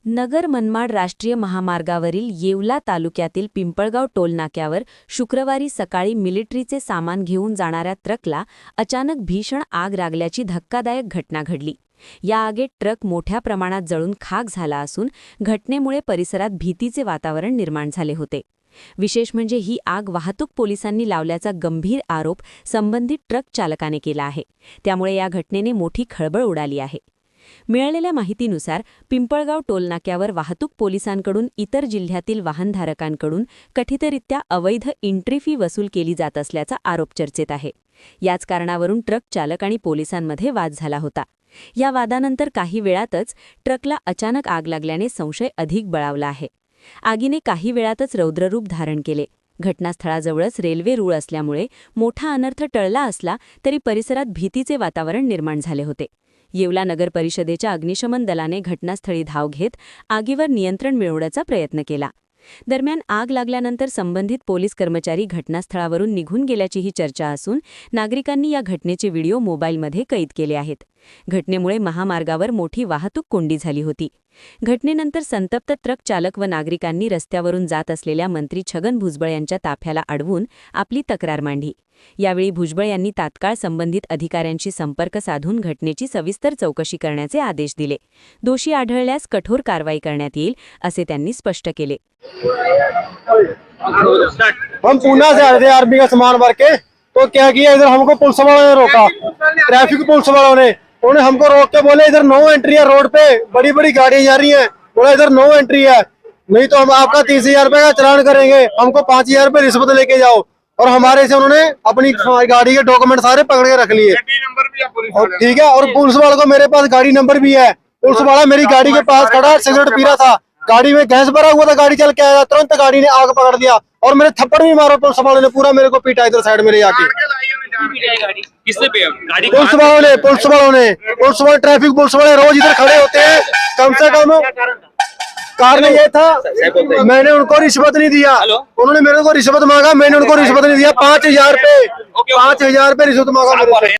नगर मनमाड राष्ट्रीय महामार्गावरील येवला तालुक्यातील पिंपळगाव टोलनाक्यावर शुक्रवारी सकाळी मिलिटरीचे सामान घेऊन जाणाऱ्या ट्रकला अचानक भीषण आग लागल्याची धक्कादायक घटना घडली। या आगीत ट्रक मोठ्या प्रमाणात जळून खाक झाला असून घटनेमुळे परिसरात भीतीचे वातावरण निर्माण झाले होते। विशेष म्हणजे ही आग वाहतूक पोलिसांनी लावल्याचा गंभीर आरोप संबंधित ट्रक चालकाने केला आहे। त्यामुळे या घटनेने मोठी खळबळ उडाली आहे। मिळालेल्या माहितीनुसार पिंपळगाव टोलनाक्यावर वाहतूक पोलिसांकडून इतर जिल्ह्यातील वाहनधारकांकडून कथितरित्या अवैध एंट्री फी वसूल केली जात असल्याचा आरोप चर्चेत आहे। याच कारणावरून ट्रक चालक आणि पोलिसांमध्ये वाद झाला होता। या वादानंतर काही वेळातच ट्रकला अचानक आग लागल्याने संशय अधिक बळावला आहे। आगीने काही वेळातच रौद्ररूप धारण केले। घटनास्थळाजवळच रेल्वे रूळ असल्यामुळे मोठा अनर्थ टळला असला तरी परिसरात भीतीचे वातावरण निर्माण झाले होते। येवला नगर परिषदेच्या अग्निशमन दलाने घटनास्थळी धाव घेत आगीवर नियंत्रण मिळवण्याचा प्रयत्न केला। दरम्यान आग लागल्यानंतर संबंधित पोलीस कर्मचारी घटनास्थळावरून निघून गेल्याचीही चर्चा असून नागरिकांनी या घटनेचे व्हिडिओ मोबाईलमध्ये कैद केले आहेत। घटनेमुळे महामार्गावर मोठी वाहतूक कोंडी झाली होती। घटनेनंतर संतप्त ट्रक चालक व नागरिकांनी रस्त्यावरून जात असलेल्या मंत्री छगन भुजबळ यांच्या ताफ्याला अडवून आपली तक्रार मांडली। यावेळी भुजबळ यांनी तात्काळ संबंधित अधिकाऱ्यांशी संपर्क साधून घटनेची सविस्तर चौकशी करण्याचे आदेश दिले। दोषी आढळल्यास कठोर कारवाई करण्यात येईल असे त्यांनी स्पष्ट केले। हम पूना से आ रहे थे आर्मी का सामान भर के, तो क्या किया, इधर हमको पुलिस वालों ने रोका। ट्रैफिक पुलिस वालों ने उन्हें हमको रोक के बोले इधर नो एंट्री है, रोड पे बड़ी बड़ी गाड़ियां जा रही हैं। बोला इधर नो एंट्री है, नहीं तो हम आपका 30,000 रुपए का चालान करेंगे, हमको 5,000 रुपए रिश्वत लेके जाओ। और हमारे से उन्होंने अपनी गाड़ी के डॉक्यूमेंट सारे पकड़ के रख लिए। ठीक है, और पुलिस वाले को मेरे पास गाड़ी नंबर भी है। पुलिस वाला मेरी गाड़ी के पास खड़ा सिगरेट पी रहा था, गाड़ी में गैस भरा हुआ था, गाड़ी चल के आया, तुरंत गाड़ी ने आग पकड़ दिया और मेरे थप्पड़ भी मारा। पुलिस वालों ने पूरा मेरे को पीटा इधर साइड मेरे आके। पुलिस वाले ट्रैफिक पुलिस वाले रोज इधर खड़े होते हैं। कम से कम कारण ये था, मैंने उनको रिश्वत नहीं दिया, उन्होंने मेरे को रिश्वत मांगा, मैंने उनको रिश्वत नहीं दिया। 5,000 रुपए रिश्वत मांगा मेरे से।